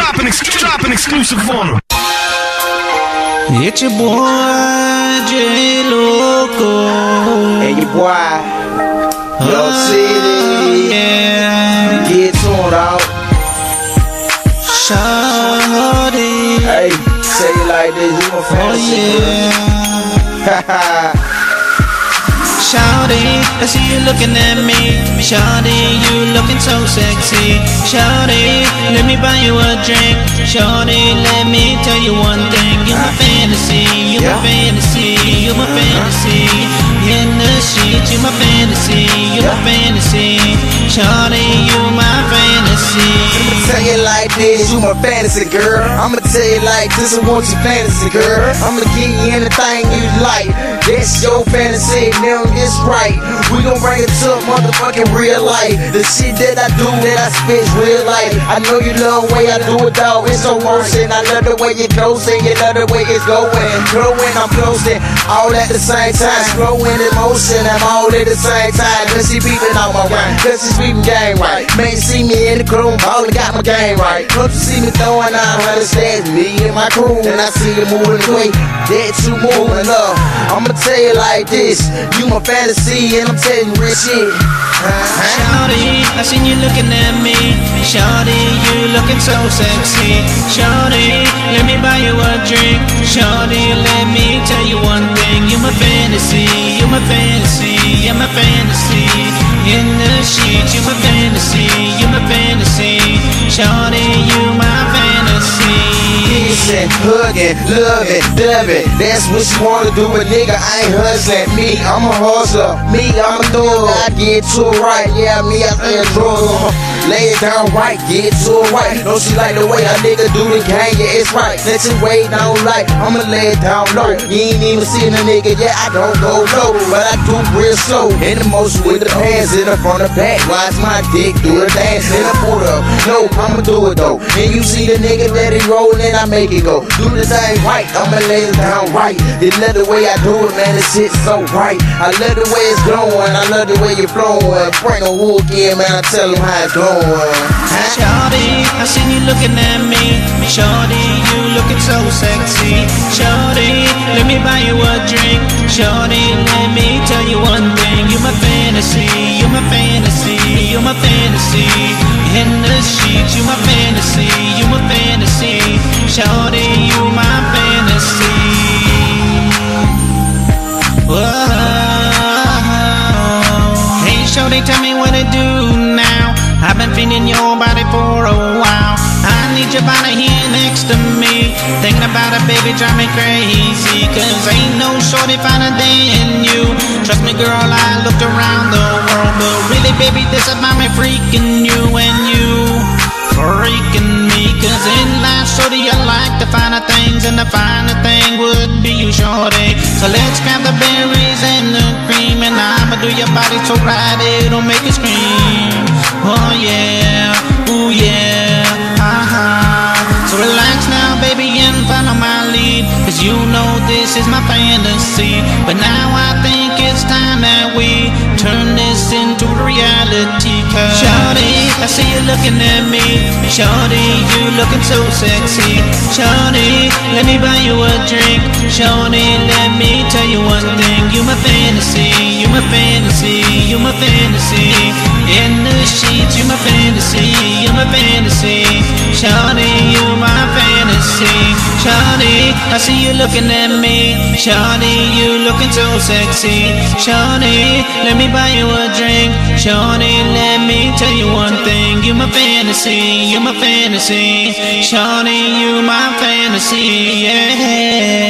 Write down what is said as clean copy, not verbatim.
Drop an exclusive on them. It's your boy J Loco and your boy Yo City. Yeah. Get torn out. Shawty. Hey, say it like this, you my fantasy. Yeah. Shawty, I see you looking at me. Shawty, you looking so sexy. Shawty, let me buy you a drink. Shawty, let me tell you one thing. You're my fantasy, you're my fantasy, you're my fantasy. In the sheets, you're my fantasy, you're my fantasy. Shawty, you're my fantasy. I'ma tell you like this, you my fantasy girl. I'ma tell you like this, I want your fantasy girl. I'ma give you anything you like. That's your fantasy, now it's right. We gon' bring it to motherfucking real life. The shit that I do, that I spit real life. I know you love the way I do it, dog. It's so motion. I love the way you closing, you love the way it's going. Growing, I'm closing, all at the same time. Growing emotion, I'm all at the same time. Cause she beating on my rhyme, cause she's beating game right. Man, you see me in the crew, all got my game right. Don't you see me throwing out 100 stacks, me and my crew. And I see you moving the way that you moving up. I'ma tell you like this, you my fantasy and I'm telling you real shit. Shawty, I seen you looking at me. Shawty, you looking so sexy. Shawty, let me buy you a drink. Shawty, let me tell you one thing. You're my fantasy, you're my fantasy, you're my fantasy. In the sheets, you're my fantasy, you're my fantasy. Shawty, you my fantasy. Kissing, hugging, loving, loving. That's what you wanna do, but nigga, I ain't hustling. Me, I'm a hustler. Me, I'm a thug. I get to it right. Yeah, me, I stay a drug. Lay it down right, get to it right. Don't you like the way a nigga do the gang? Yeah, it's right. Let you wait down like I'ma lay it down low. You ain't even seen a nigga, yeah, I don't go low, but I do real slow. In the motion with the hands in the front of back. Watch my dick do the dance in the boot up. No, I'ma do it though. And you see the nigga that he rollin', I make it go. Do the thing right, I'ma lay it down right. They love the way I do it, man, this shit's so right. I love the way it's glowing, I love the way you're flowing. Bring a hook in, man, I tell them how it's going. Shawty, I seen you looking at me. Shawty, you looking so sexy. Shawty, let me buy you a drink. Shawty, let me tell you one thing. You're my fantasy, you're my fantasy, you're my fantasy. In the sheets, you're my fantasy, you're my fantasy. Shawty, you my fantasy. Whoa. Hey, Shawty, tell me what to do now. I've been feeling your body for a while. I need your body here next to me. Thinking about it, baby, drive me crazy. Cause ain't no shorty finer than you. Trust me, girl, I looked around the world, but really, baby, this about me freaking you. And you freaking me. Cause in life, shorty, I like the finer things, and the finer thing would be you, shorty. So let's grab the berries and the cream, and I'ma do your body so right it'll make you scream. Oh yeah, ooh yeah, So relax now, baby, and follow my lead. Cause you know this is my fantasy. But now I think it's time that we turn this into reality. Cause Shawty, I see you looking at me. Shawty, you looking so sexy. Shawty, let me buy you a drink. Shawty, let me tell you one thing. You my fantasy, you my fantasy, you my fantasy. In the sheets, you my fantasy, you my fantasy. Shawty, you my fantasy. Shawty, I see you looking at me. Shawty, you looking so sexy. Shawty, let me buy you a drink. Shawty, let me tell you one thing. You my fantasy, you my fantasy. Shawty, you my fantasy, yeah.